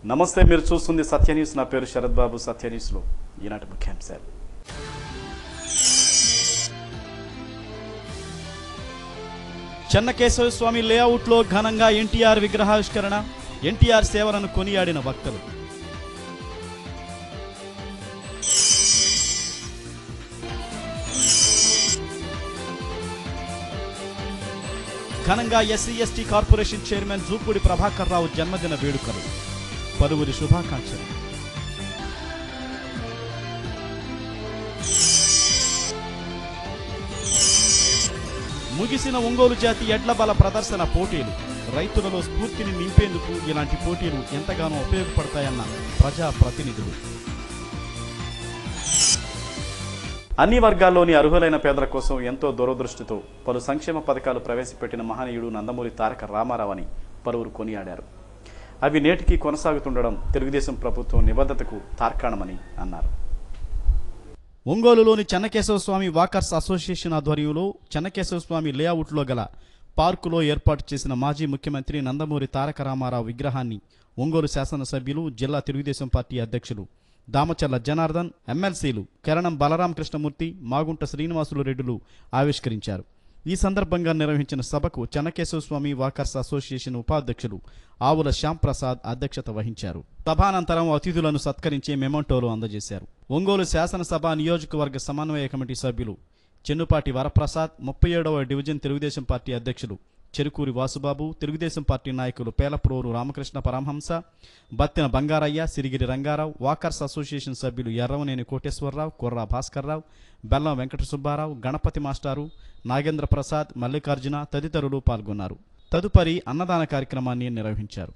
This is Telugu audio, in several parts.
నమస్తే, మీరు చూస్తుంది సత్య న్యూస్. నా పేరు శరత్ బాబు. సత్య న్యూస్లో ఈనాటి ముఖ్యాంశాలు. చెన్నకేశవ స్వామి లేఅవుట్లో ఘనంగా ఎన్టీఆర్ విగ్రహావిష్కరణ. ఎన్టీఆర్ సేవలను కొనియాడిన వక్తలు. ఘనంగా SC ST corporation chairman Jupudi Prabhakar Rao జన్మదిన వేడుకలు. పలువురి శుభాకాంక్షలు. ముగిసిన ఒంగోలు జాతి ఎడ్ల బల ప్రదర్శన పోటీలు. రైతులలో స్ఫూర్తిని నింపేందుకు ఇలాంటి పోటీలు ఎంతగానో ఉపయోగపడతాయన్న ప్రజాప్రతినిధులు. అన్ని వర్గాల్లోని అర్హులైన పేదల కోసం ఎంతో దూరదృష్టితో పలు సంక్షేమ పథకాలు ప్రవేశపెట్టిన మహనీయుడు నందమూరి తారక రామారావు అని పలువురు కొనియాడారు. అవి నేటికి కొనసాగుతుండడం తెలుగుదేశం ప్రభుత్వం నిబద్ధతకు తార్కాణమని అన్నారు. ఒంగోలులోని చెన్నకేశవ స్వామి వాకర్స్ అసోసియేషన్ ఆధ్వర్యంలో చెన్నకేశవ స్వామి లేఅవుట్లో గల పార్కులో ఏర్పాటు చేసిన మాజీ ముఖ్యమంత్రి నందమూరి తారక రామారావు విగ్రహాన్ని ఒంగోలు శాసనసభ్యులు, జిల్లా తెలుగుదేశం పార్టీ అధ్యక్షులు దామచర్ల జనార్దన్, ఎమ్మెల్సీలు కెరణం బలరాం కృష్ణమూర్తి, మాగుంట శ్రీనివాసులు రెడ్డిలు ఆవిష్కరించారు. ఈ సందర్భంగా నిర్వహించిన సభకు చెన్నకేశవ స్వామి వాకర్స్ అసోసియేషన్ ఉపాధ్యక్షులు ఆవుల శ్యాంప్రసాద్ అధ్యక్షత వహించారు. సభానంతరం అతిథులను సత్కరించే మెమోంటోలు అందజేశారు. ఒంగోలు శాసనసభ నియోజకవర్గ సమన్వయ కమిటీ సభ్యులు చెన్నుపాటి వరప్రసాద్, 37వ డివిజన్ తెలుగుదేశం పార్టీ అధ్యక్షులు చెరుకూరి వాసుబాబు, తెలుగుదేశం పార్టీ నాయకులు పేలప్రోరు రామకృష్ణ పరమహంస, బత్తిన బంగారయ్య, సిరిగిరి రంగారావు, వాకర్స్ అసోసియేషన్ సభ్యులు ఎర్రవనేని కోటేశ్వరరావు, కుర్రా భాస్కర్రావు, బెల్లం వెంకట సుబ్బారావు, గణపతి మాస్టారు, నాగేంద్ర ప్రసాద్, మల్లికార్జున తదితరులు పాల్గొన్నారు. తదుపరి అన్నదాన కార్యక్రమాన్ని నిర్వహించారు.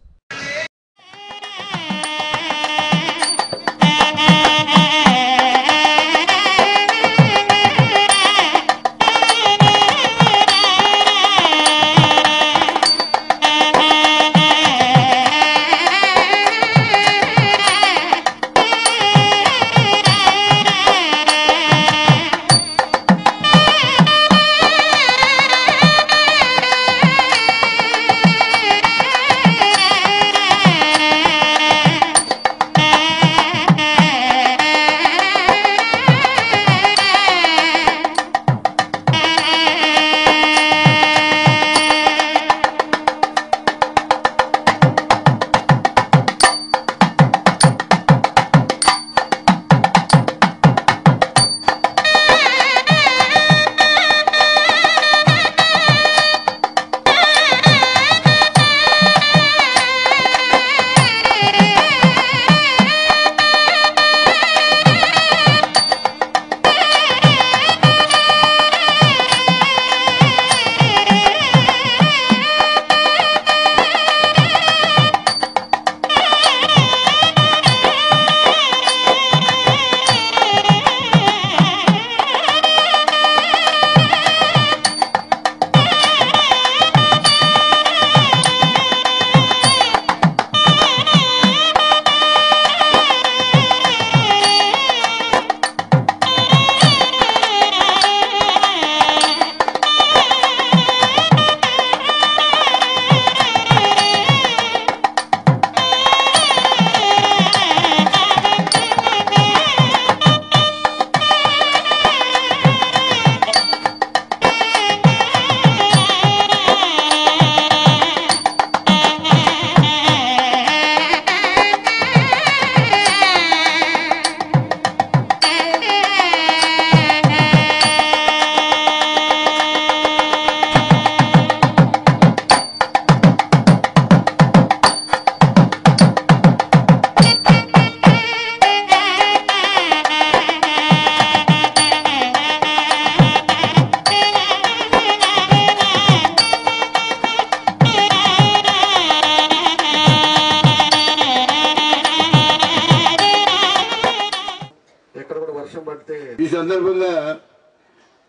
ఈ సందర్భంగా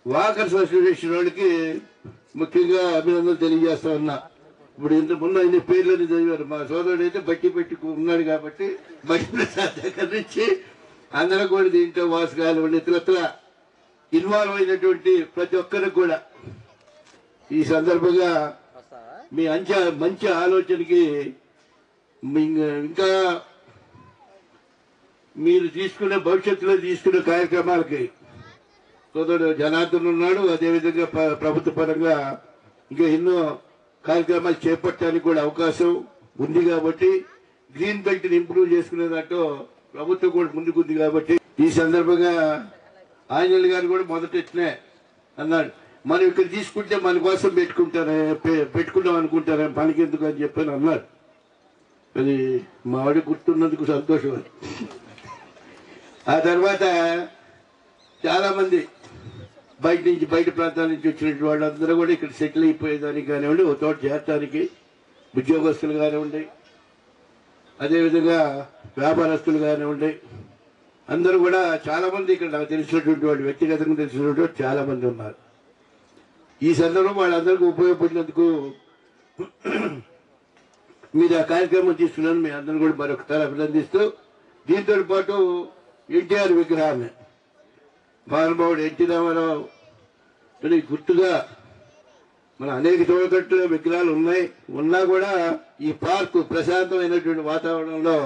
వాకర్స్ అసోసియేషన్ వాళ్ళకి ముఖ్యంగా అభినందనలు తెలియజేస్తా ఉన్నా. ఇప్పుడు ఇంతకుముందు ఆయన పేర్లని చదివారు. మా సోదరుడు అయితే బట్టి పెట్టి ఉన్నాడు కాబట్టి బట్టి ప్రసాద్ దగ్గర నుంచి అందరూ కూడా దీంట్లో వాసగాలు ఇతరత్ర ఇన్వాల్వ్ అయినటువంటి ప్రతి ఒక్కరికి కూడా ఈ సందర్భంగా మీ మంచి ఆలోచనకి ఇంకా మీరు తీసుకునే భవిష్యత్తులో తీసుకునే కార్యక్రమాలకి సోదరుడు జనార్దన్ ఉన్నాడు. అదేవిధంగా ప్రభుత్వ పరంగా ఇంకా ఎన్నో కార్యక్రమాలు చేపట్టడానికి కూడా అవకాశం ఉంది కాబట్టి గ్రీన్ బెల్ట్ ని ఇంప్రూవ్ చేసుకునే దాంట్లో ప్రభుత్వం కూడా ముందుకుంది కాబట్టి ఈ సందర్భంగా ఆంజనేయులు గారు కూడా మొదటనే అన్నాడు, మనం ఇక్కడ తీసుకుంటే మన కోసం పెట్టుకుందాం అనుకుంటారా పనికి ఎందుకు అని చెప్పని అన్నాడు. అది మా వాడి గుర్తున్నందుకు సంతోషం. ఆ తర్వాత చాలా మంది బయట ప్రాంతాల నుంచి వచ్చినటువంటి వాళ్ళందరూ కూడా ఇక్కడ సెటిల్ అయిపోయేదానికి కానివ్వండి, ఒక తోట చేరడానికి ఉద్యోగస్తులు కానివ్వండి, అదేవిధంగా వ్యాపారస్తులు కానివ్వండి, అందరూ కూడా చాలా మంది ఇక్కడ నాకు తెలిసినటువంటి వాళ్ళు, వ్యక్తిగతంగా తెలిసినటువంటి వాళ్ళు చాలా మంది ఉన్నారు. ఈ సందర్భం వాళ్ళందరికీ ఉపయోగపడినందుకు మీరు ఆ కార్యక్రమం తీసుకున్నాను మీ అందరూ కూడా మరొకసారి అభినందిస్తూ, దీంతో పాటు ఎన్టీఆర్ విగ్రహాన్ని మహానుభావుడు ఎన్టీ రామారావు గుర్తుగా మన అనేక చోట్ల విగ్రహాలు ఉన్నా కూడా ఈ పార్కు ప్రశాంతమైనటువంటి వాతావరణంలో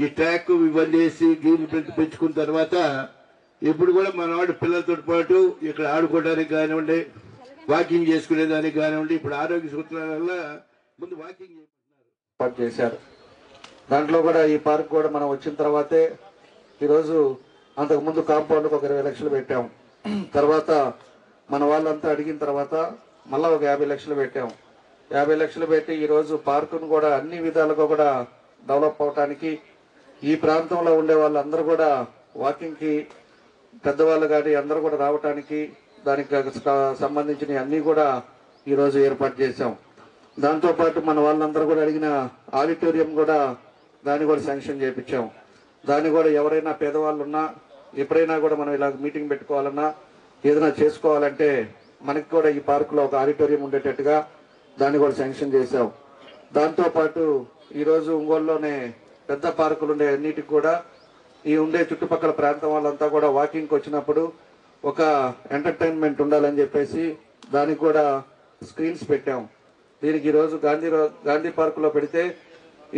ఈ ట్రాక్ ఇవన్నీ వేసి గ్రీన్ బెల్ట్ పెంచుకున్న తర్వాత ఎప్పుడు కూడా మనవాడు పిల్లలతో పాటు ఇక్కడ ఆడుకోవడానికి కానివ్వండి, వాకింగ్ చేసుకునేదానికి కానివ్వండి, ఇప్పుడు ఆరోగ్య సూత్రాల వల్ల ముందు వాకింగ్ చేశారు. దాంట్లో కూడా ఈ పార్క్ కూడా మనం వచ్చిన తర్వాతే ఈరోజు అంతకుముందు కాంపౌండ్కి ఒక 20 లక్షలు పెట్టాం. తర్వాత మన వాళ్ళంతా అడిగిన తర్వాత మళ్ళా ఒక 50 లక్షలు పెట్టాం. 50 లక్షలు పెట్టి ఈరోజు పార్కును కూడా అన్ని విధాలుగా కూడా డెవలప్ అవటానికి, ఈ ప్రాంతంలో ఉండే వాళ్ళందరూ కూడా వాకింగ్కి, పెద్దవాళ్ళు కానీ అందరూ కూడా రావటానికి దానికి సంబంధించిన అన్నీ కూడా ఈరోజు ఏర్పాటు చేశాం. దాంతోపాటు మన వాళ్ళందరూ కూడా అడిగిన ఆడిటోరియం కూడా దాన్ని కూడా శాంక్షన్ చేయించాం. దాన్ని కూడా ఎవరైనా పేదవాళ్ళు ఉన్నా ఎప్పుడైనా కూడా మనం ఇలా మీటింగ్ పెట్టుకోవాలన్నా ఏదైనా చేసుకోవాలంటే మనకి కూడా ఈ పార్కులో ఒక ఆడిటోరియం ఉండేటట్టుగా దాన్ని కూడా శాంక్షన్ చేశాం. దాంతోపాటు ఈరోజు ఒంగోలులోనే పెద్ద పార్కులు ఉండే అన్నిటికి కూడా ఈ ఉండే చుట్టుపక్కల ప్రాంతం వాళ్ళంతా కూడా వాకింగ్కి వచ్చినప్పుడు ఒక ఎంటర్టైన్మెంట్ ఉండాలని చెప్పేసి దానికి కూడా స్క్రీన్స్ పెట్టాం. దీనికి ఈరోజు గాంధీ పార్కులో పెడితే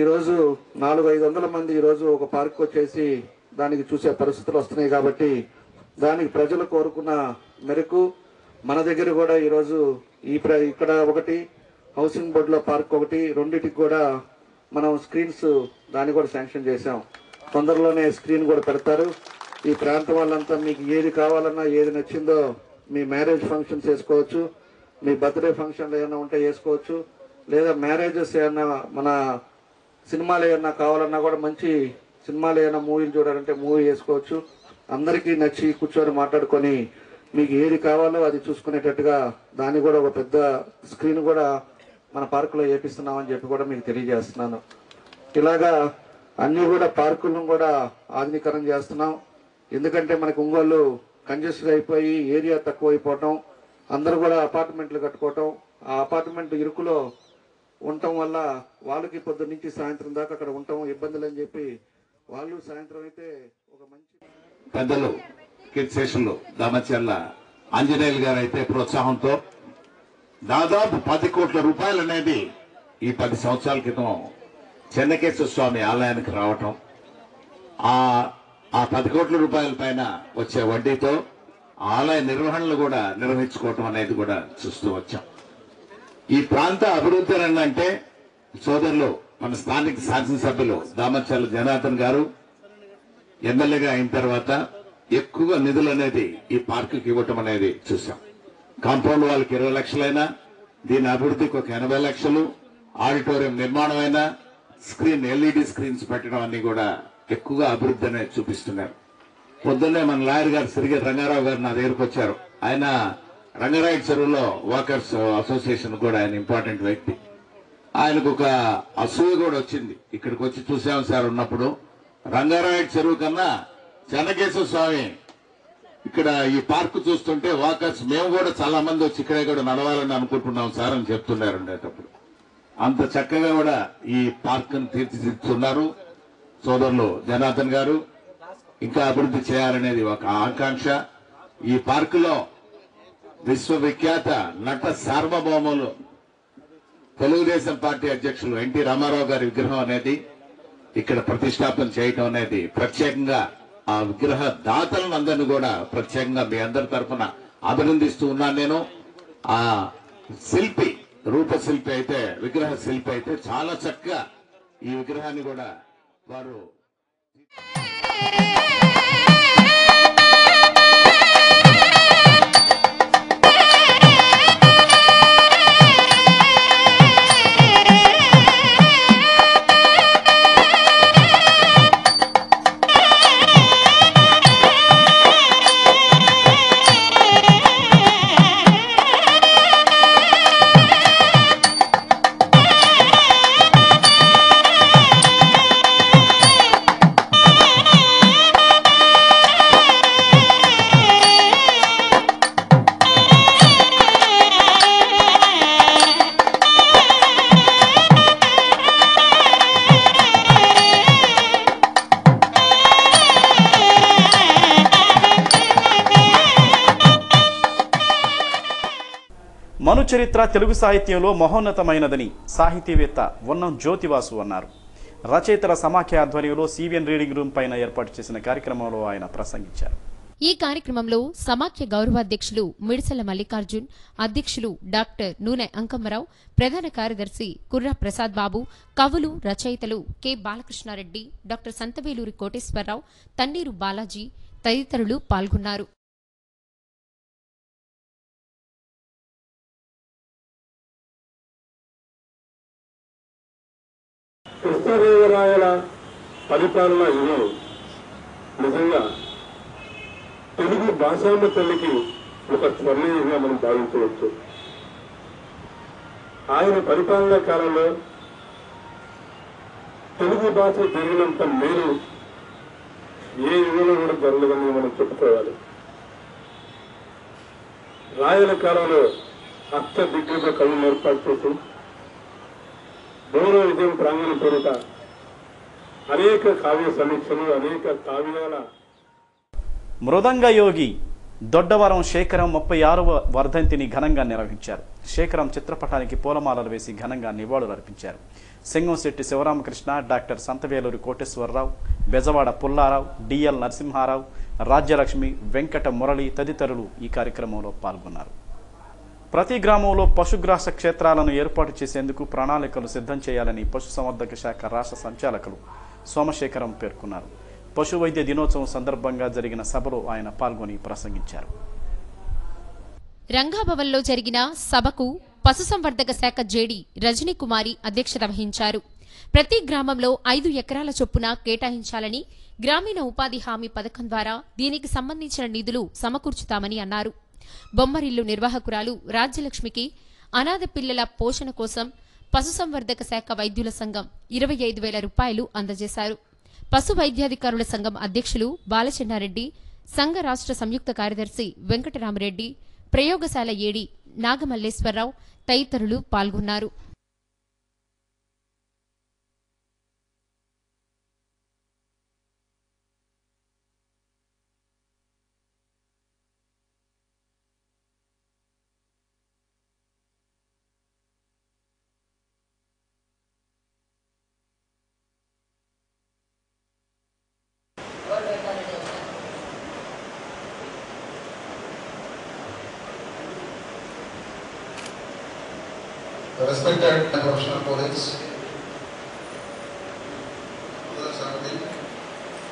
ఈరోజు 400-500 మంది ఈరోజు ఒక పార్క్ వచ్చేసి దానికి చూసే పరిస్థితులు వస్తున్నాయి. కాబట్టి దానికి ప్రజలు కోరుకున్న మేరకు మన దగ్గర కూడా ఈరోజు ఇక్కడ ఒకటి హౌసింగ్ బోర్డులో పార్క్ ఒకటి, రెండింటికి కూడా మనం స్క్రీన్స్ దాన్ని కూడా శాంక్షన్ చేశాం. తొందరలోనే స్క్రీన్ కూడా పెడతారు. ఈ ప్రాంతం వాళ్ళంతా మీకు ఏది కావాలన్నా, ఏది నచ్చిందో మీ మ్యారేజ్ ఫంక్షన్స్ వేసుకోవచ్చు, మీ బర్త్డే ఫంక్షన్లు ఏమైనా ఉంటే వేసుకోవచ్చు, లేదా మ్యారేజెస్ ఏమన్నా మన సినిమాలు ఏమన్నా కావాలన్నా కూడా మంచి సినిమాలు ఏమైనా మూవీలు చూడాలంటే మూవీ వేసుకోవచ్చు. అందరికీ నచ్చి కూర్చొని మాట్లాడుకొని మీకు ఏది కావాలో అది చూసుకునేటట్టుగా దాన్ని కూడా ఒక పెద్ద స్క్రీన్ కూడా మన పార్కులో వేపిస్తున్నామని చెప్పి కూడా మీకు తెలియజేస్తున్నాను. ఇలాగా అన్ని కూడా పార్కులను కూడా ఆధునీకరణ చేస్తున్నాం. ఎందుకంటే మనకు ఒంగోలు కంజెస్టెడ్ అయిపోయి ఏరియా తక్కువ అయిపోవటం, అందరూ కూడా అపార్ట్మెంట్లు కట్టుకోవటం, ఆ అపార్ట్మెంట్ ఇరుకులో ఉండటం వల్ల వాళ్ళకి పొద్దున్న నుంచి సాయంత్రం దాకా అక్కడ ఉండటం ఇబ్బందులు అని చెప్పి వాళ్ళు సాయంత్రం అయితే ఒక మంచి పెద్దలు కీర్తిశేషులు దామచర్ల ఆంజనేయులు గారు అయితే ప్రోత్సాహంతో దాదాపు 10 కోట్ల రూపాయలు అనేది ఈ 10 సంవత్సరాల క్రితం చెన్నకేశ్వర స్వామి ఆలయానికి రావటం, ఆ 10 కోట్ల రూపాయల పైన వచ్చే వడ్డీతో ఆలయ నిర్వహణలు కూడా నిర్వహించుకోవటం అనేది కూడా చూస్తూ వచ్చాం. ఈ ప్రాంత అభివృద్ధి అంటే సోదరులు మన స్థానిక శాసనసభ్యులు దామచర్ల జనార్దన్ గారు ఎమ్మెల్యేగా అయిన తర్వాత ఎక్కువ నిధులు అనేది ఈ పార్కుకి ఇవ్వటం అనేది చూసాం. కాంపౌండ్ వాళ్ళకి 20 లక్షలైనా, దీని అభివృద్ధికి ఒక 80 లక్షలు, ఆడిటోరియం నిర్మాణం అయినా, స్క్రీన్ LED స్క్రీన్స్ పెట్టడం అన్ని కూడా ఎక్కువగా అభివృద్ధి అనేది చూపిస్తున్నారు. పొద్దున్నే మన లాయర్ గారు సిరిగేటి రంగారావు గారు నా దగ్గరకు వచ్చారు. ఆయన రంగరాయుడు చెరువులో వాకర్స్ అసోసియేషన్ కూడా ఆయన ఇంపార్టెంట్ వ్యక్తి. ఆయనకు ఒక అసూయ కూడా వచ్చింది. ఇక్కడికి వచ్చి చూసాం సార్ ఉన్నప్పుడు, రంగారాయుడు చెరువు కన్నా చెన్నకేశ్వర స్వామి ఇక్కడ ఈ పార్క్ చూస్తుంటే వాకర్స్ మేము కూడా చాలా మంది వచ్చి ఇక్కడే కూడా నడవాలని అనుకుంటున్నాం సార్ అని చెప్తున్నారు. ఉండేటప్పుడు అంత చక్కగా కూడా ఈ పార్క్ ను తీర్చిదిద్దుతున్నారు సోదరులు జనార్దన్ గారు. ఇంకా అభివృద్ధి చేయాలనేది ఒక ఆకాంక్ష. ఈ పార్కులో విశ్వవిఖ్యాత నట సార్వభౌములు తెలుగుదేశం పార్టీ అధ్యక్షులు ఎన్టీ రామారావు గారి విగ్రహం అనేది ఇక్కడ ప్రతిష్టాపన చేయటం అనేది ప్రత్యేకంగా ఆ విగ్రహ దాతలను అందరినీ కూడా ప్రత్యేకంగా మీ అందరి తరఫున అభినందిస్తూ ఉన్నాను. నేను ఆ శిల్పి రూపశిల్పి అయితే విగ్రహ శిల్పి అయితే చాలా చక్కగా ఈ విగ్రహాన్ని కూడా వారు మను చరిత్ర తెలుగు సాహిత్యంలో మహోన్నతమైనదని సాహితీవేత్త ఉన్నం జ్యోతివాసు అన్నారు. రచయితల సమాఖ్య ఆధ్వర్యంలో సివిఎన్ రీడింగ్ రూమ్ పైన ఏర్పాటు చేసిన కార్యక్రమంలో ఆయన ప్రసంగించారు. ఈ కార్యక్రమంలో సమాఖ్య గౌరవాధ్యక్షులు మిడిసెల మల్లికార్జున్, అధ్యక్షులు డాక్టర్ నూనె అంకమ్మరావు, ప్రధాన కార్యదర్శి కుర్రా ప్రసాద్ బాబు, కవులు, రచయితలు కె బాలకృష్ణారెడ్డి, డాక్టర్ సంతవేలూరి కోటేశ్వరరావు, తన్నీరు బాలాజీ తదితరులు పాల్గొన్నారు. కృష్ణదేవరాయల పరిపాలన ఇది నిజంగా తెలుగు భాషాన్న తల్లికి ఒక స్వర్ణీయంగా మనం భావించవచ్చు. ఆయన పరిపాలనా కాలంలో తెలుగు భాష జరిగినంత మేలు ఏ యుగంలో కూడా జరగదని మనం చెప్పుకోవాలి. రాయల కాలంలో అష్ట దిగ్గజ కవులు ఏర్పాటు చేసి గౌరవ విజయం ప్రాంగణ పేరిట అనేక కావ్య సమీక్షలు, అనేక కావ్యాల మృదంగ యోగి దొడ్డవరం శేఖరం 36వ వర్ధంతిని ఘనంగా నిర్వహించారు. శేఖరం చిత్రపటానికి పూలమాలలు వేసి ఘనంగా నివాళులర్పించారు. సింగంశెట్టి శివరామకృష్ణ, డాక్టర్ సంతవేలూరి కోటేశ్వరరావు, బెజవాడ పుల్లారావు, డిఎల్ నరసింహారావు, రాజ్యలక్ష్మి, వెంకట మురళి తదితరులు ఈ కార్యక్రమంలో పాల్గొన్నారు. ప్రతి గ్రామంలో పశుగ్రాస క్షేత్రాలను ఏర్పాటు చేసేందుకు ప్రణాళికలు సిద్ధం చేయాలని పశుసంవర్ధక శాఖ రాష్ట్ర సంచాలకులు సోమశేఖరం పేర్కొన్నారు. పశు వైద్య దినోత్సవం సందర్భంగా జరిగిన సభలో ఆయన పాల్గొని ప్రసంగించారు. రంగాభవన్లో జరిగిన సభకు పశుసంవర్ధక శాఖ జేడీ రజనీకుమారి అధ్యక్షత వహించారు. ప్రతి గ్రామంలో 5 ఎకరాల చొప్పున కేటాయించాలని, గ్రామీణ ఉపాధి హామీ పథకం ద్వారా దీనికి సంబంధించిన నిధులు సమకూర్చుతామని అన్నారు. బొమ్మరిల్లు నిర్వాహకురాలు రాజ్యలక్ష్మికి అనాథ పిల్లల పోషణ కోసం పశుసంవర్ధక శాఖ వైద్యుల సంఘం 25,000 రూపాయలు అందజేశారు. పశు వైద్యాధికారుల సంఘం అధ్యక్షులు బాలచెన్నారెడ్డి, సంఘ రాష్ట్ర సంయుక్త కార్యదర్శి వెంకటరామరెడ్డి, ప్రయోగశాల ఏడి నాగమల్లేశ్వరరావు తదితరులు పాల్గొన్నారు. Respected professional colleagues,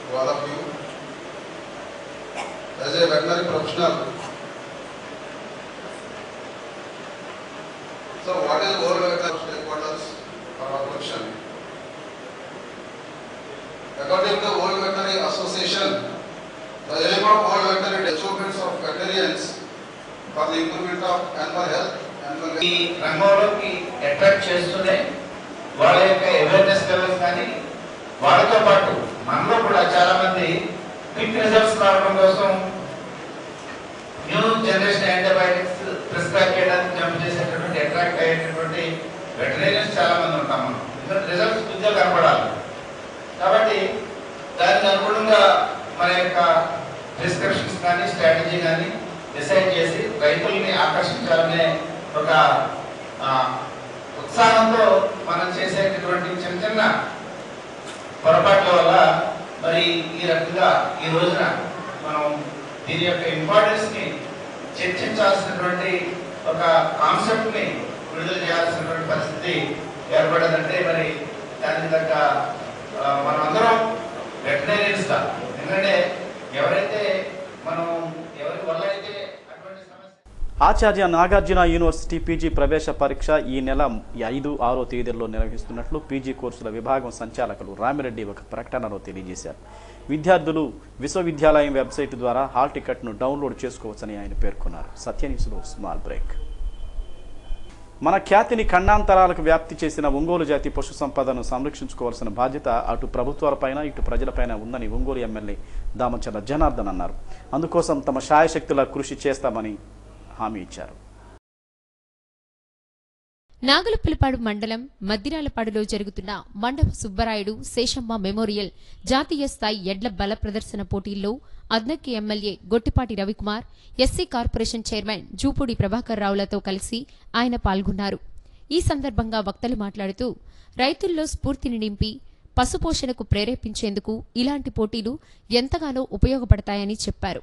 to all of you, as a veterinary professional, so what is World Veterinary Stakeholders for our profession? According to World Veterinary Association, the aim of World Veterinary achievements of veterinarians for the improvement of animal health. ఈ రంగంలోకి అట్రాక్ట్ చేస్తూనే వాళ్ళ యొక్క అవేర్నెస్ లెవెల్స్ కానీ వాళ్ళతో పాటు మనలో కూడా చాలా మంది క్విక్ రిజల్ట్స్ రావడం కోసం న్యూ జనరేషన్ యాంటీబయాటిక్స్ ప్రిస్క్రైబ్ చేయడానికి జంప్ చేసేటటువంటి అట్రాక్ట్ అయ్యేటటువంటి వెటరీనియన్స్ చాలా మంది ఉంటాం మనం. ఎందుకంటే రిజల్ట్స్ కొద్దిగా కనపడాలి కాబట్టి దానికి అనుగుణంగా మన యొక్క ప్రిస్క్రిప్షన్స్ కానీ స్ట్రాటజీ కానీ డిసైడ్ చేసి రైతుల్ని ఆకర్షించాలనే ఒక ఉత్సాహంతో మనం చేసేటటువంటి చిన్న చిన్న పొరపాట్ల వల్ల మరి ఈ రకంగా ఈ రోజున మనం దీని యొక్క ఇంపార్టెన్స్ ని చర్చించాల్సినటువంటి ఒక కాన్సెప్ట్ ని విడుదల చేయాల్సినటువంటి పరిస్థితి ఏర్పడదంటే మరి దానికి తగ్గ మనం అందరం వెటనరీన్స్ గా, ఎందుకంటే ఎవరైతే మనం ఎవరి వల్ల అయితే అటువంటి సమస్య. ఆచార్య నాగార్జున యూనివర్సిటీ పీజీ ప్రవేశ పరీక్ష ఈ నెల 5, 6 తేదీల్లో నిర్వహిస్తున్నట్లు పీజీ కోర్సుల విభాగం సంచాలకులు రామిరెడ్డి ఒక ప్రకటనలో తెలియజేశారు. విద్యార్థులు విశ్వవిద్యాలయం వెబ్సైట్ ద్వారా హాల్ టికెట్ను డౌన్లోడ్ చేసుకోవచ్చని ఆయన పేర్కొన్నారు. సత్యన్యూస్లో స్మాల్ బ్రేక్. మన ఖ్యాతిని ఖండాంతరాలకు వ్యాప్తి చేసిన ఒంగోలు జాతి పశు సంపదను సంరక్షించుకోవాల్సిన బాధ్యత అటు ప్రభుత్వాలపైన ఇటు ప్రజలపైన ఉందని ఒంగోలు ఎమ్మెల్యే దామచర్ల జనార్దన్ అన్నారు. అందుకోసం తమ శాయశక్తుల కృషి చేస్తామని హామీ ఇచ్చారు. నాగులపులపాడు మండలం మద్దిరాలపాడులో జరుగుతున్న మండప సుబ్బరాయుడు శేషమ్మ మెమోరియల్ జాతీయ స్థాయి ఎడ్ల బల ప్రదర్శన పోటీల్లో Addanki MLA Gottipati Ravikumar, SC corporation chairman Jupudi Prabhakar రావులతో కలిసి ఆయన పాల్గొన్నారు. ఈ సందర్భంగా వక్తలు మాట్లాడుతూ రైతుల్లో స్ఫూర్తిని నింపి పశుపోషణకు ప్రేరేపించేందుకు ఇలాంటి పోటీలు ఎంతగానో ఉపయోగపడతాయని చెప్పారు.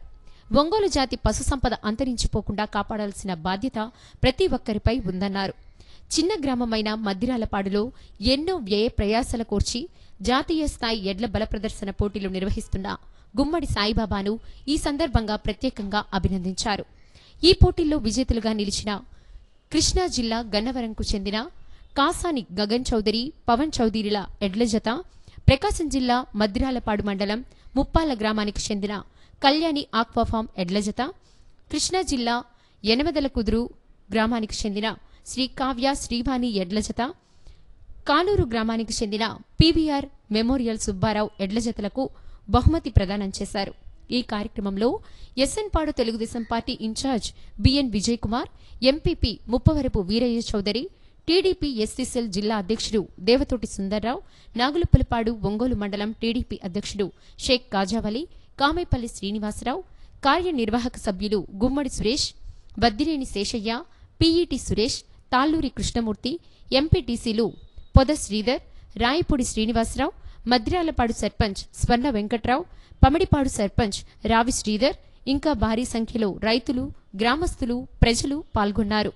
ఒంగోలు జాతి పశు సంపద అంతరించిపోకుండా కాపాడాల్సిన బాధ్యత ప్రతి ఒక్కరిపై ఉందన్నారు. చిన్న గ్రామమైన మద్దిరాలపాడులో ఎన్నో వ్యయ ప్రయాసల కోర్చి జాతీయ స్థాయి ఎడ్ల బల ప్రదర్శన పోటీలు నిర్వహిస్తున్న గుమ్మడి సాయిబాబాను ఈ సందర్భంగా ప్రత్యేకంగా అభినందించారు. ఈ పోటీల్లో విజేతలుగా నిలిచిన కృష్ణా జిల్లా గన్నవరంకు చెందిన కాసాని గగన్ చౌదరి, పవన్ చౌదరిల ఎడ్ల జత, ప్రకాశం జిల్లా మద్దిరాలపాడు మండలం ముప్పాల గ్రామానికి చెందిన కళ్యాణి ఆక్వాఫామ్ ఎడ్ల జత, కృష్ణా జిల్లా యనమదల కుదురు గ్రామానికి చెందిన శ్రీ కావ్య శ్రీవాణి ఎడ్ల జత, కానూరు గ్రామానికి చెందిన పీవీఆర్ మెమోరియల్ సుబ్బారావు ఎడ్ల జతలకు బహుమతి ప్రదానం చేశారు. ఈ కార్యక్రమంలో SN Padu Telugu Desam party incharge BN Vijay Kumar, MPP Muppavarapu Veeraiah Chowdary, TDP SC cell జిల్లా అధ్యక్షుడు దేవతోటి సుందర్రావు, నాగులపులపాడు ఒంగోలు మండలం టీడీపీ అధ్యక్షుడు షేక్ కాజావలి, కామేపల్లి శ్రీనివాసరావు, కార్యనిర్వాహక సభ్యులు గుమ్మడి సురేష్, బద్దినేని శేషయ్య, పీఈటీ సురేష్, తాళ్లూరి కృష్ణమూర్తి, ఎంపీటీసీలు పొద శ్రీధర్, రాయపూడి శ్రీనివాసరావు, మద్దిరాలపాడు సర్పంచ్ స్వర్ణ వెంకట్రావు, పమిడిపాడు సర్పంచ్ రావి శ్రీధర్, ఇంకా భారీ సంఖ్యలో రైతులు, గ్రామస్తులు, ప్రజలు పాల్గొన్నారు.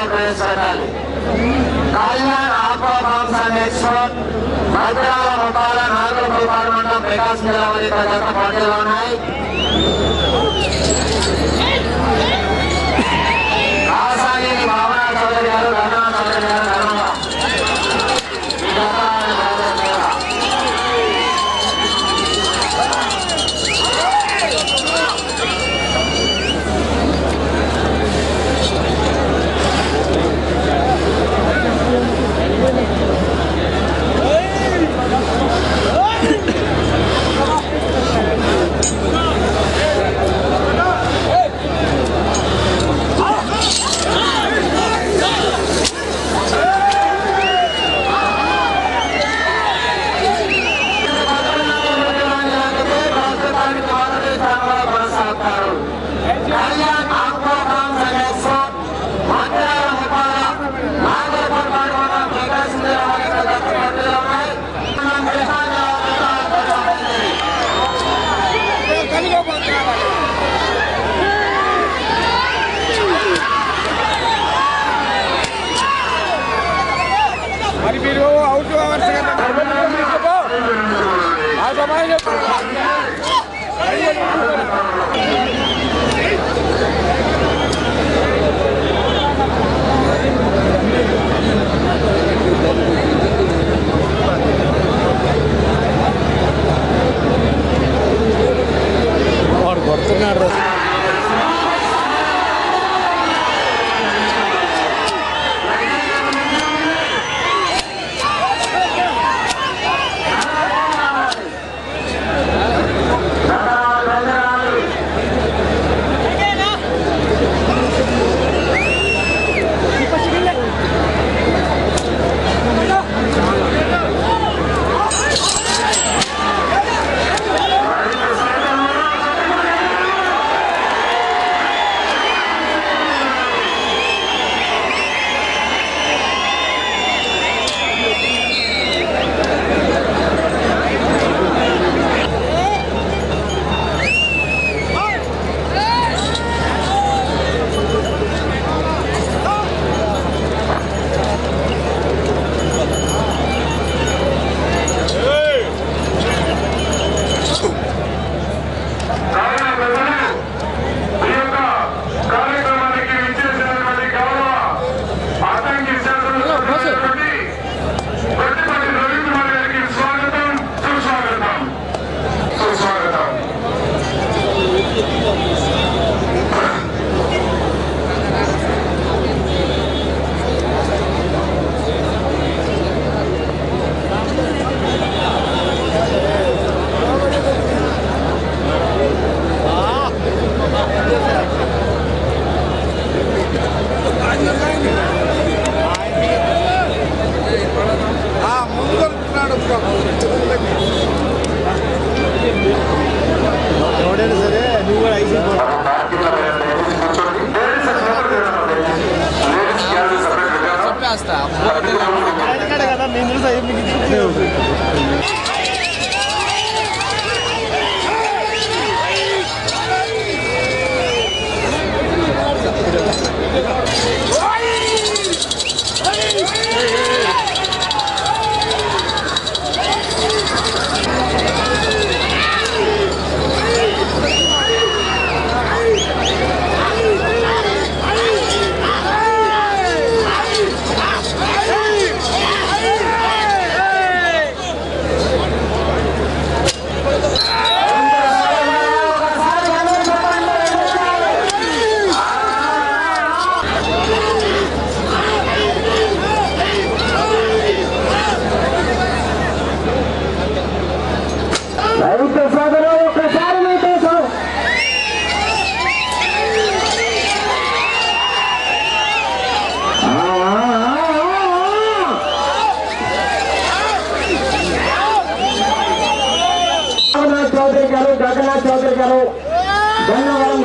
కార్యక్రమాన్ని ప్రవేశపెట్టాలి. Kalyan aqua farms and export Bhadrala Muppala Nagarapalli మండలం ప్రకాశం జిల్లా వారి జత పోటీలో ఉన్నాయి. కాసాని భావన చౌదరి గారు, రమణ చౌదరి గారు నర్మదా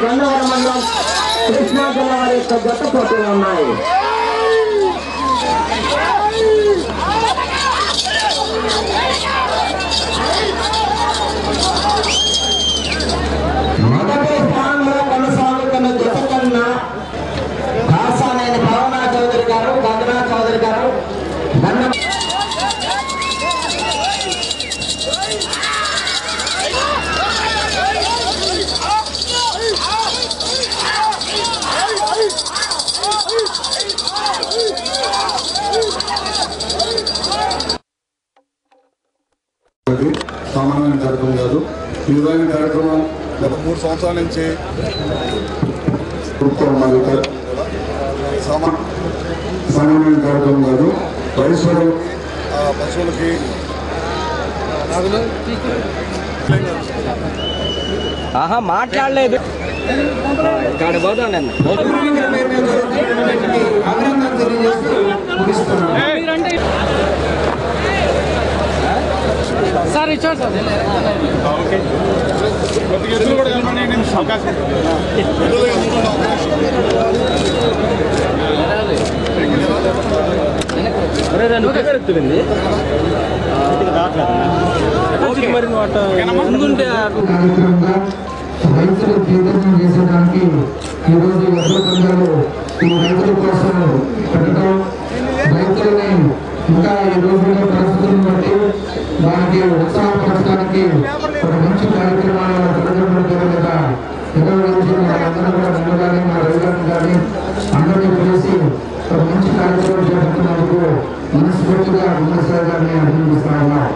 గన్నవరం మండలం కృష్ణా జిల్లా వారి యొక్క జత పోటీలు ఉన్నాయి. మొదటి స్థానంలో కొనసాగుతున్న జత కన్నా కాసానేని భావన చౌదరి ఇది సామాన్యమైన కార్యక్రమం కాదు. ఈ విధమైన కార్యక్రమం గత 3 సంవత్సరాల నుంచి సామాన్యమైన కార్యక్రమం కాదు. వయసు పశువులకి మాట్లాడలేదు ఇక్కడ పోతాను నేను. సార్ ఇచ్చాడు సార్. ఓకే ఎదురు కూడా అవకాశం రైతులు చైతన్యం చేసేదానికి ఈరోజు ఎద్దుల పందాలు ఈ రైతుల కోసం పెట్టడం, రైతులని ఇంకా ఈ రోజుల్లో పరిస్థితులను బట్టి వారికి ఉత్సాహపరచడానికి ఒక మంచి కార్యక్రమాలు తల్లిదండ్రుల నిర్వహించి మనందరూ కూడా ముందుగానే మా రైతులను కానీ అందరినీ కలిసి ఒక మంచి కార్యక్రమం చేపడుతున్నందుకు మనస్ఫూర్తిగా గుమ్మసారి గారిని అభినందిస్తా ఉన్నాం.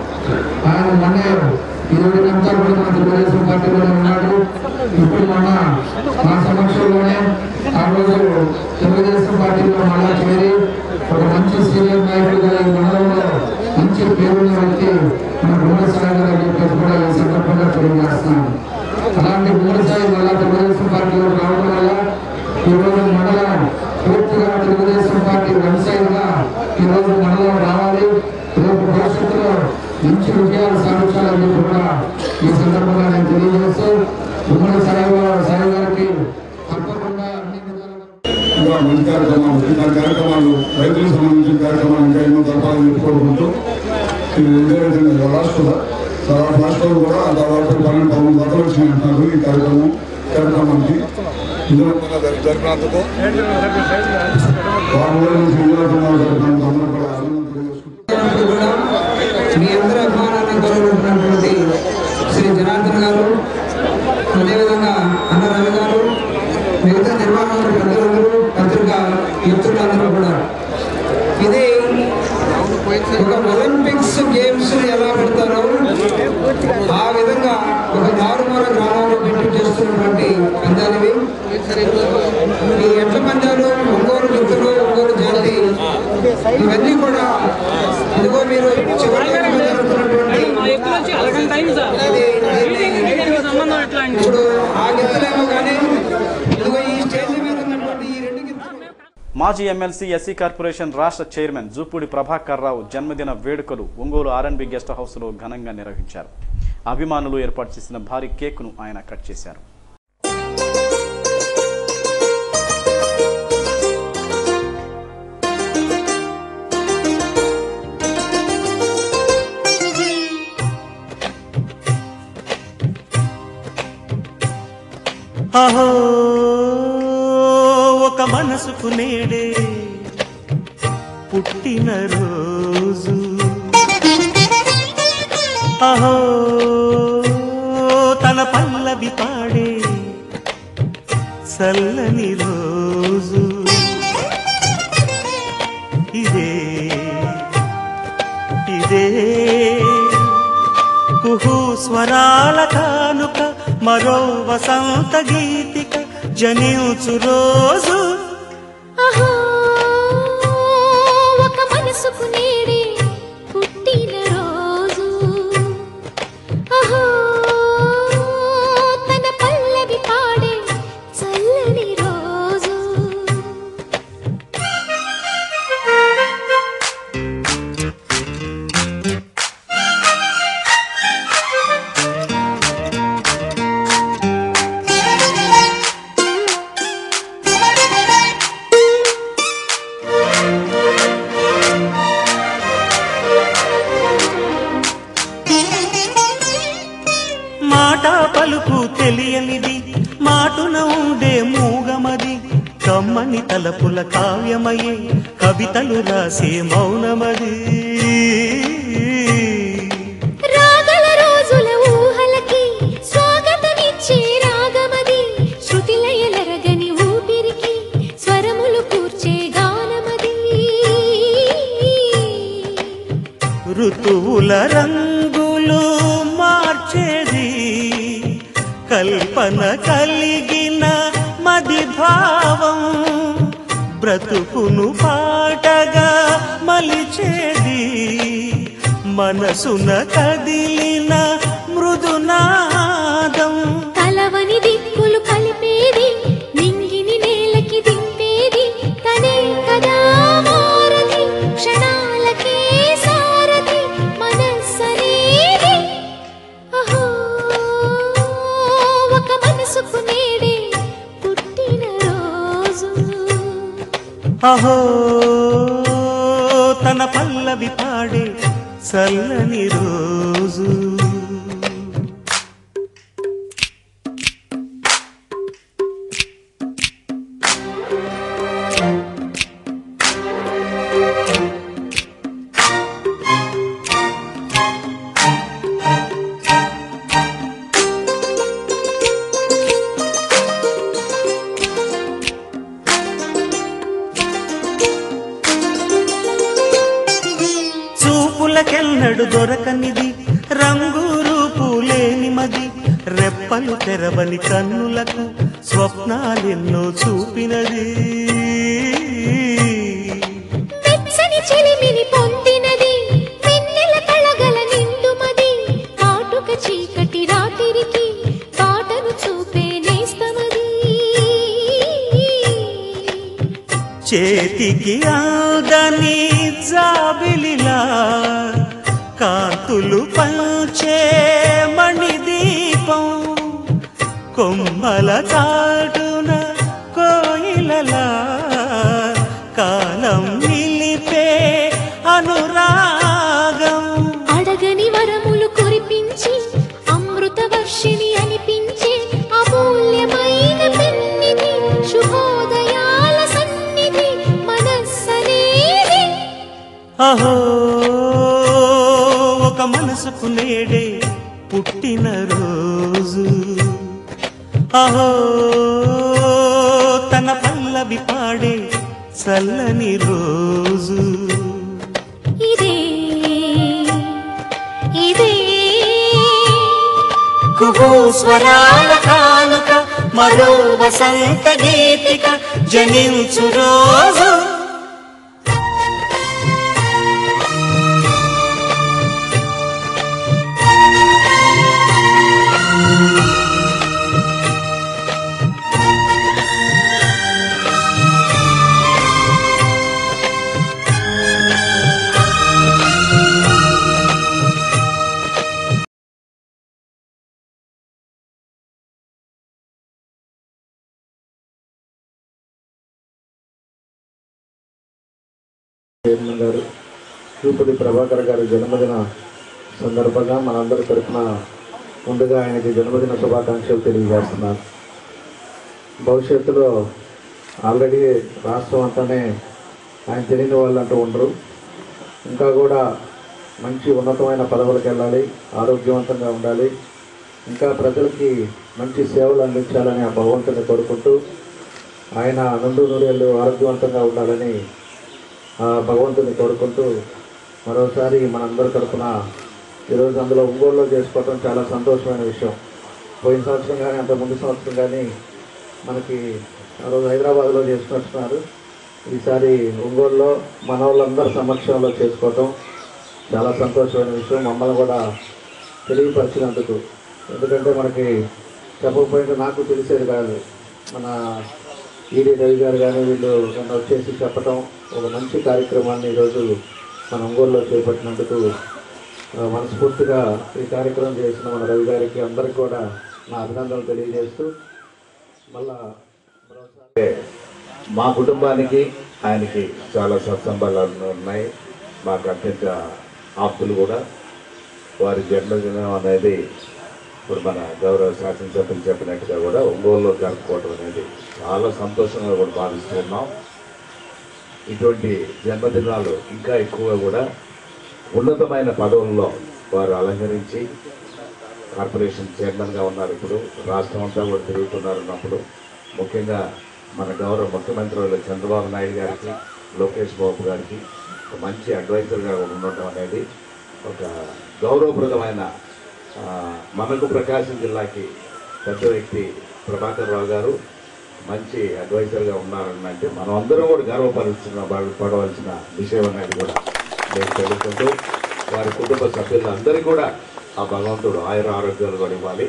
ఆయన మొన్నే ఈ రోజునంతా కూడా మన తెలుగుదేశం పార్టీలో ఉన్నాడు. ఇప్పుడు మన మా సమక్షంలోనే ఆ రోజు తెలుగుదేశం పార్టీలో మళ్ళా చేరి ఒక మంచి సీనియర్ నాయకుడిగా ఈ మండలంలో మంచి పేరున్న వ్యక్తి మన గుమ్మసారి గారు అని చెప్పేసి కూడా ఈ సందర్భంగా తెలియజేస్తున్నాను. అలాంటి గుమ్మసారి మళ్ళా తెలుగుదేశం పార్టీలో రావడం వల్ల ఈరోజు మండలం పూర్తిగా తెలుగుదేశం పార్టీ వ్యవసాయంగా ఈరోజు మండలం రావాలి. రేపు భవిష్యత్తులో మంచి విజయాలు సాధించాలని కూడా ఈ సందర్భంగా నేను తెలియజేస్తూ ఉమ్మడి సాయి గారికి తప్పకుండా మంచి కార్యక్రమాలు, ఇలాంటి కార్యక్రమాలు, రైతులకు సంబంధించిన కార్యక్రమాలు ఇంకా ఎన్నో జరపాలని చెప్పుకోవడంతో రాష్ట్రంలో కూడా దాదాపు 12 గంటలు వచ్చినాయి అంటున్నారు. ఈ కార్యక్రమానికి జరిపినందుకు మీ అందరూ అభిమానాన్ని కోరుకుంటున్నటువంటి శ్రీ జనార్దన్ గారు, అదేవిధంగా అన్న రవి గారు, మిగతా నిర్వాహకులు పెద్దలందరూ, పత్రికా మిత్రులందరూ కూడా ఇది ఒక ఒలింపిక్స్ గేమ్స్ ఎలా పెడతారో ఆ విధంగా ఒక మారుమూల గ్రామంలో పెట్టి చేస్తున్నటువంటి పందాలు ఈ ఎడ్ల పందాలు, ఒంగోలు మిత్రులు, ఒంగోలు జాతి, ఇవన్నీ కూడా ఇదిగో మీరు చివరిగా జరుగుతున్నటువంటి ఇప్పుడు ఆ గెత్తలేమో కానీ ఇదిగో ఈ స్టేజ్ మీద ఉన్నటువంటి ఈ 2 గెత్తలు. మాజీ ఎమ్మెల్సీ ఎస్సీ కార్పొరేషన్ రాష్ట్ర చైర్మన్ జూపూడి ప్రభాకర్ రావు జన్మదిన వేడుకలు ఒంగోలు ఆర్ఎన్బి గెస్ట్ హౌస్లో ఘనంగా నిర్వహించారు. అభిమానులు ఏర్పాటు చేసిన భారీ కేకును ఆయన కట్ చేశారు. అహో ఒక మనసుకు నేడే పుట్టిన రోజు, అహో తన పల్లవి పాడే చల్లని రోజు, ఇదే ఇదే కుహు స్వరాల కానుక, మరో వసంత గీతిక జనించు రోజు. అహో ఒక మనసుకు నేడే పుట్టిన రోజు, అహో తన పల్లవి పాడే చల్లని రోజు. పలుకు తెలియనిది, మాటున ఉండే మూగమది, కమ్మని తలపుల కావ్యమయే కవితలు రాసే మౌనమది. రాగల రోజుల ఊహలకి స్వాగతమిచ్చే రాగమది, శృతిలయలరగని ఊపిరికి స్వరములు కూర్చే గానమది. ఋతువుల రంగుల బ్రతుకులు మార్చేది కల్పన కలిగిన మది భావం బ్రతుకును పాటగా మలిచేది మనసున కదిలిన మృదునాదం కలవని దిక్కులు కలిపేది నింగిని నేలకి దింపేది తనే కదా మారది క్షణాలకే సారది మనస్సనేది అహో ఒక మనసుకు నేడే పుట్టిన రోజు అహో తన పల్లవి పాడే చల్లని రోజు చూపులకెన్నడు దొరకనిది రంగు రూపు లేని మది రెప్పలు తెరవని కన్నులకు స్వప్నాలెన్నో చూపినది వెచ్చని చెలిమిని పొందినది వెన్నెల కళగల నిండుమది కాటుక చీకటి రాత్రికి పాటను చూపే నేస్తమది చేతికి ఆదని జాబిలిలా కాంతులు పంచే మణిదీపం కొమ్మల చాటున కోయిలలా కాలం నిలిపే అనురాగం అడగని వరములు కురిపించి అమృత వర్షిణి అనిపించే అమూల్యమైన పెన్నిధి శుభోదయాల సన్నిధి మనస్సనేది అహో ఒక మనసుకు నేడే పుట్టిన రోజు అహో తన పల్లవి పాడే చల్లని రోజు ఇదే ఇదే కుహూ స్వరాల కానుక మరో వసంత గీతిక జనించు రోజు చైర్మన్ గారు తిరుపతి ప్రభాకర్ గారి జన్మదిన సందర్భంగా మనందరి తరఫున ముందుగా ఆయనకి జన్మదిన శుభాకాంక్షలు తెలియజేస్తున్నారు. భవిష్యత్తులో ఆల్రెడీ రాష్ట్రం అంతానే ఆయన తెలియని వాళ్ళు అంటూ ఉండరు. ఇంకా కూడా మంచి ఉన్నతమైన పదవులకు వెళ్ళాలి, ఆరోగ్యవంతంగా ఉండాలి, ఇంకా ప్రజలకి మంచి సేవలు అందించాలని ఆ భగవంతుని కోరుకుంటూ ఆయన నుండు నూరేళ్ళు ఆరోగ్యవంతంగా ఉండాలని భగవంతుని కోరుకుంటూ మరోసారి మనందరి తరఫున ఈరోజు అందులో ఒంగోలులో చేసుకోవడం చాలా సంతోషమైన విషయం. పోయిన సంవత్సరం కానీ అంత ముందు సంవత్సరం కానీ మనకి ఆ రోజు హైదరాబాద్లో చేసుకుంటున్నారు. ఈసారి ఒంగోలులో మన వాళ్ళందరి సమక్షంలో చేసుకోవటం చాలా సంతోషమైన విషయం. మమ్మల్ని కూడా తెలియపరిచినందుకు, ఎందుకంటే మనకి చెప్పకపోయింటే నాకు తెలిసేది కాదు. మన ఈడీ రవి గారు కానీ వీళ్ళు నన్ను వచ్చేసి చెప్పటం, ఒక మంచి కార్యక్రమాన్ని ఈరోజు మన ఒంగోలులో చేపట్టినందుకు మనస్ఫూర్తిగా ఈ కార్యక్రమం చేసిన మన రవి గారికి అందరికీ కూడా నా అభినందనలు తెలియజేస్తూ మళ్ళా మా కుటుంబానికి ఆయనకి చాలా సత్సంబంధాలు ఉన్నాయి. మాకు అత్యంత ఆప్తులు కూడా. వారి జన్మదినం అనేది ఇప్పుడు మన గౌరవ శాసనసభ్యులు చెప్పినట్టుగా కూడా ఒంగోలులో జరుపుకోవడం అనేది చాలా సంతోషంగా కూడా భావిస్తున్నాం. ఇటువంటి జన్మదినాలు ఇంకా ఎక్కువగా కూడా ఉన్నతమైన పదవుల్లో వారు అలంకరించి కార్పొరేషన్ చైర్మన్గా ఉన్నారు. ఇప్పుడు రాష్ట్రం అంతా కూడా తిరుగుతున్నారన్నప్పుడు ముఖ్యంగా మన గౌరవ ముఖ్యమంత్రులు చంద్రబాబు నాయుడు గారికి, లోకేష్ బాబు గారికి మంచి అడ్వైజర్గా ఉండటం అనేది ఒక గౌరవప్రదమైన మనకు ప్రకాశం జిల్లాకి పెద్ద వ్యక్తి ప్రభాకర్ రావు గారు మంచి అడ్వైజర్గా ఉన్నారనంటే మనం అందరం కూడా పడవలసిన విషయం అనేది కూడా నేను తెలుసుకుంటూ వారి కుటుంబ సభ్యులందరికీ కూడా ఆ భగవంతుడు ఆయుర ఆరోగ్యాలు కూడా ఇవ్వాలి.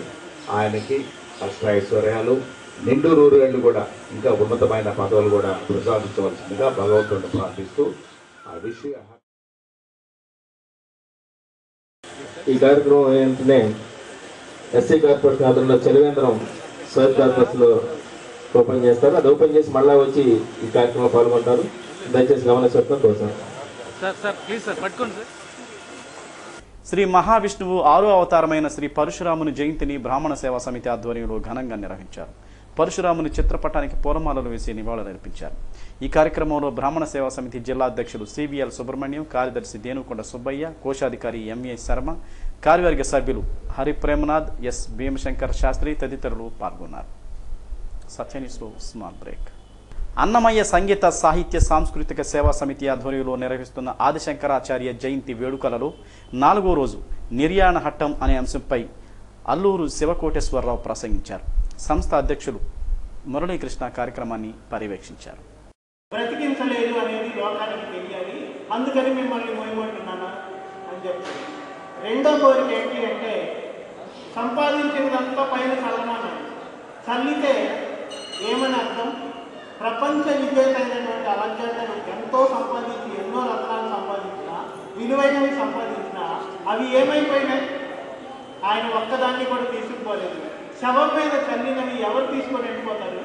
ఆయనకి అష్టైశ్వర్యాలు నిండు నూరేళ్లు కూడా ఇంకా ఉన్నతమైన పదవులు కూడా ప్రసాదించవలసిందిగా భగవంతుడిని ప్రార్థిస్తూ ఆ విషయ ఈ కార్యక్రమం ఏంటనే ఎస్సీ కార్పొరేషన్ ఆధ్వర్యంలో చలివేంద్రం స్వైప్ కార్పొరేషన్లో ఓపెన్ చేస్తారు. అది ఓపెన్ చేసి మళ్ళా వచ్చి ఈ కార్యక్రమంలో పాల్గొంటారు. దయచేసి గమనించడం కోసం. శ్రీ మహావిష్ణువు 6వ అవతారమైన శ్రీ పరశురాముని జయంతిని బ్రాహ్మణ సేవా సమితి ఆధ్వర్యంలో ఘనంగా నిర్వహించారు. పరశురాముని చిత్రపటానికి పూలమాలలు వేసి నివాళులర్పించారు. ఈ కార్యక్రమంలో బ్రాహ్మణ సేవా సమితి జిల్లా అధ్యక్షులు సిబిఎల్ సుబ్రహ్మణ్యం, కార్యదర్శి దేనుకొండ సుబ్బయ్య, కోశాధికారి ఎంఏ శర్మ, కార్యవర్గ సభ్యులు హరిప్రేమనాథ్, ఎస్ భీమశంకర్ శాస్త్రి తదితరులు పాల్గొన్నారు. సత్యనిస్లో స్మాల్ బ్రేక్. అన్నమయ్య సంగీత సాహిత్య సాంస్కృతిక సేవా సమితి ఆధ్వర్యంలో నిర్వహిస్తున్న ఆదిశంకరాచార్య జయంతి వేడుకలలో 4వ రోజు నిర్యాణహట్టం అనే అంశంపై అల్లూరు శివకోటేశ్వరరావు ప్రసంగించారు. సంస్థ అధ్యక్షులు మురళీకృష్ణ కార్యక్రమాన్ని పర్యవేక్షించారు. బ్రతికించలేదు అనేది లోకానికి తెలియాలి, అందుకని మిమ్మల్ని మోయమంటున్నాను అని చెప్పారు. రెండో కోరిక ఏంటి అంటే సంపాదించినదంతా పైన చల్లమన్నాడు. చల్లితే ఏమని అర్థం? ప్రపంచ విజేత అయినటువంటి అలెగ్జాండర్ ఎంతో సంపాదించి ఎన్నో రత్నాలు సంపాదించినా, విలువైనవి సంపాదించినా అవి ఏమైపోయినాయి? ఆయన ఒక్కదాన్ని కూడా తీసుకుపోలేదు. శవం మీద చల్లినవి ఎవరు తీసుకొని వెళ్ళిపోతారు?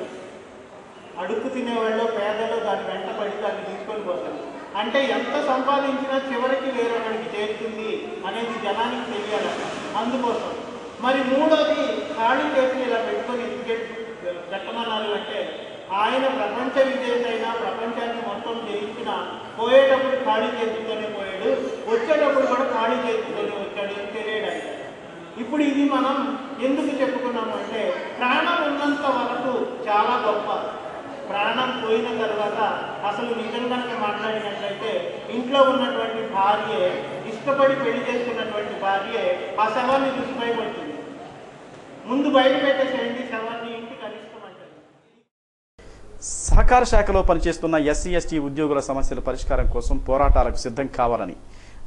అడుక్కు తినేవాళ్ళు, పేదలు దాని వెంట పడి దాన్ని తీసుకొని పోతారు. అంటే ఎంత సంపాదించినా చివరికి వేరొకరికి చేరుతుంది అనేది జనానికి తెలియాలి. అందుకోసం మరి మూడోది ఖాళీ చేతులు ఇలా పెట్టుకొని పెట్టమన్నారు. అంటే ఆయన ప్రపంచ విజేత అయినా ప్రపంచాన్ని మొత్తం జయించిన పోయేటప్పుడు ఖాళీ చేతులతోనే పోయాడు, వచ్చేటప్పుడు కూడా ఖాళీ చేతులతోనే వచ్చాడు అని తెలియడు ఆయన. ఇప్పుడు ఇది మనం ఎందుకు చెప్పుకున్నాము అంటే ప్రాణం ఉన్నంత వరకు చాలా గొప్ప, ప్రాణం పోయిన తర్వాత అసలు నిజంగా మాట్లాడినట్లయితే ఇంట్లో ఉన్నటువంటి భార్యే, ఇష్టపడి పెళ్లి చేసుకున్నటువంటి భార్యే ఆ శవాన్ని చూసి భయపడుతుంది. ముందు బయట పెట్టేసేయండి శవాన్ని, ఇంటికి అనిష్టమంటారు. సహకార శాఖలో పనిచేస్తున్న ఎస్సీ ఎస్టీ ఉద్యోగుల సమస్యల పరిష్కారం కోసం పోరాటాలకు సిద్ధం కావాలని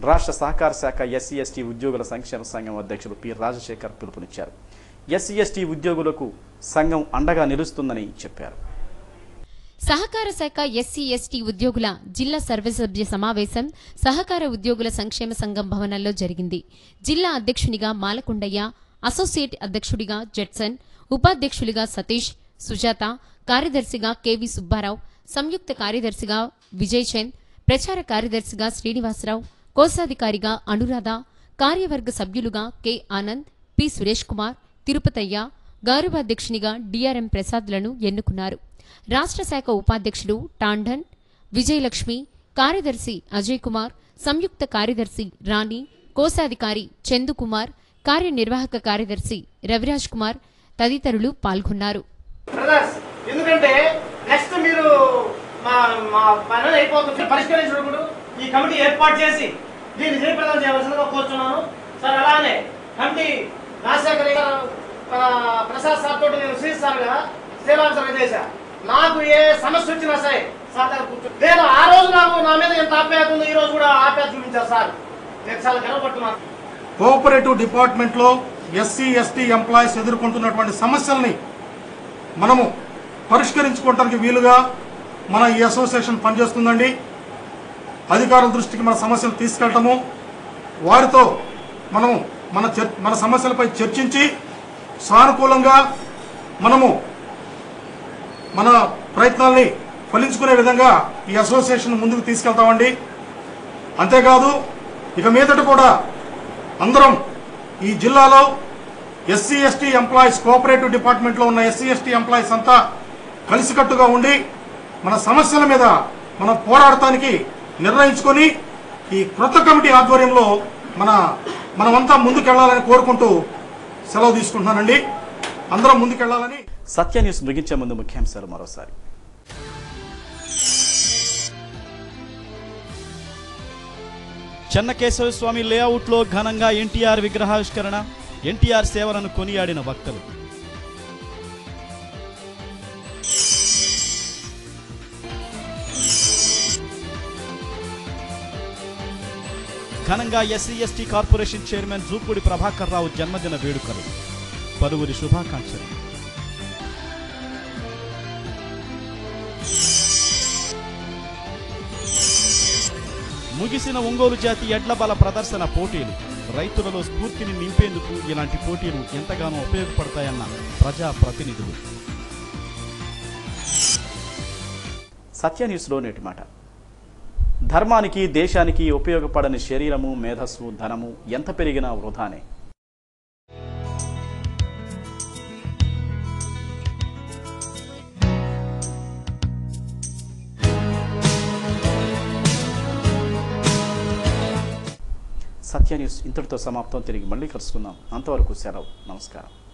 రాష్ట్ర సహకార శాఖ ఎస్సీ ఎస్టీ ఉద్యోగుల సంక్షేమ సంఘం అధ్యక్షులు పి రాజశేఖర్ పిలుపునిచ్చారు. ఎస్సీ ఎస్టీ ఉద్యోగులకు సంఘం అండగా నిలుస్తుందని చెప్పారు. సహకార శాఖ ఎస్సీ ఎస్టీ ఉద్యోగుల జిల్లా సర్వసభ్య సమావేశం సహకార ఉద్యోగుల సంక్షేమ సంఘం భవనంలో జరిగింది. జిల్లా అధ్యక్షునిగా మాలకొండయ్య, అసోసియేట్ అధ్యక్షుడిగా జడ్సన్, ఉపాధ్యక్షులుగా సతీష్, సుజాత, కార్యదర్శిగా కెవి సుబ్బారావు, సంయుక్త కార్యదర్శిగా విజయ్ చంద్, ప్రచార కార్యదర్శిగా శ్రీనివాసరావు, కోశాధికారిగా అనురాధ, కార్యవర్గ సభ్యులుగా కె ఆనంద్, పి సురేష్ కుమార్, తిరుపతయ్య, గౌరవాధ్యక్షునిగా డిఆర్ఎం ప్రసాద్లను ఎన్నుకున్నారు. రాష్ట్ర శాఖ ఉపాధ్యక్షులు టాండన్, విజయలక్ష్మి, కార్యదర్శి అజయ్ కుమార్, సంయుక్త కార్యదర్శి రాణి, కోశాధికారి చందుకుమార్, కార్యనిర్వాహక కార్యదర్శి రవిరాజ్ కుమార్ తదితరులు పాల్గొన్నారు. ఎందుకంటే నెక్స్ట్ మీరు మా పనులు అయిపోతుంది పరిష్కరించినప్పుడు ఈ కమిటీ ఏర్పాటు చేసి దీన్ని జయప్రదం చేయవలసిందిగా కోరుతున్నాను సార్. అలానే కమిటీ రాజశేఖర్ ప్రసాద్ సార్ తోటి నేను శ్రీసార్గా సేవాంశంగా చేశా. నాకు ఏ సమస్య వచ్చినా సరే సార్ దగ్గర కూర్చో. నేను ఆ రోజు నాకు నా మీద ఎంత ఆప్యాయత ఉందో ఈ రోజు కూడా ఆప్యాయత చూపించారు సార్. నేను చాలా గర్వపడుతున్నాను. కోఆపరేటివ్ డిపార్ట్మెంట్లో ఎస్సీ ఎస్టీ ఎంప్లాయీస్ ఎదుర్కొంటున్నటువంటి సమస్యల్ని మనము పరిష్కరించుకోవడానికి వీలుగా మన ఈ అసోసియేషన్ పనిచేస్తుందండి. అధికారుల దృష్టికి మన సమస్యలు తీసుకెళ్ళటము, వారితో మనము మన సమస్యలపై చర్చించి సానుకూలంగా మనము మన ప్రయత్నాల్ని ఫలించుకునే విధంగా ఈ అసోసియేషన్ ముందుకు తీసుకెళ్తామండి. అంతేకాదు ఇక మీదట కూడా అందరం ఈ జిల్లాలో ఎస్సీ ఎస్టీ ఎంప్లాయీస్, కోఆపరేటివ్ డిపార్ట్మెంట్లో ఉన్న ఎస్సీ ఎస్టీ ఎంప్లాయీస్ అంతా కలిసికట్టుగా ఉండి మన సమస్యల మీద మనం పోరాడటానికి నిర్ణయించుకొని ఈ క్రొత్త కమిటీ ఆధ్వర్యంలో మనమంతా ముందుకెళ్లాలని కోరుకుంటూ సెలవు తీసుకుంటున్నానండి. అందరం ముందుకెళ్లాలని. సత్య న్యూస్ ముగించే ముందు ముఖ్యాంశాలు మరోసారి. చెన్నకేశవస్వామి లేఅవుట్లో ఘనంగా ఎన్టీఆర్ విగ్రహావిష్కరణ, ఎన్టీఆర్ సేవలను కొనియాడిన వక్తలు. ఘనంగా SC ST corporation chairman Jupudi Prabhakar Rao జన్మదిన వేడుకలు, పలువురి శుభాకాంక్షలు. ముగిసిన ఒంగోలు జాతి ఎడ్ల బల ప్రదర్శన పోటీలు, రైతులలో స్ఫూర్తిని నింపేందుకు ఇలాంటి పోటీలు ఎంతగానో ఉపయోగపడతాయన్న ప్రజా ప్రతినిధులు. సత్య న్యూస్లో నేటి మాట. ధర్మానికి దేశానికి ఉపయోగపడని శరీరము, మేధస్సు, ధనము ఎంత పెరిగినా వృధానే. సత్య న్యూస్ ఇంతటితో సమాప్తం. తిరిగి మళ్ళీ కలుసుకుందాం. అంతవరకు సెలవు. నమస్కారం.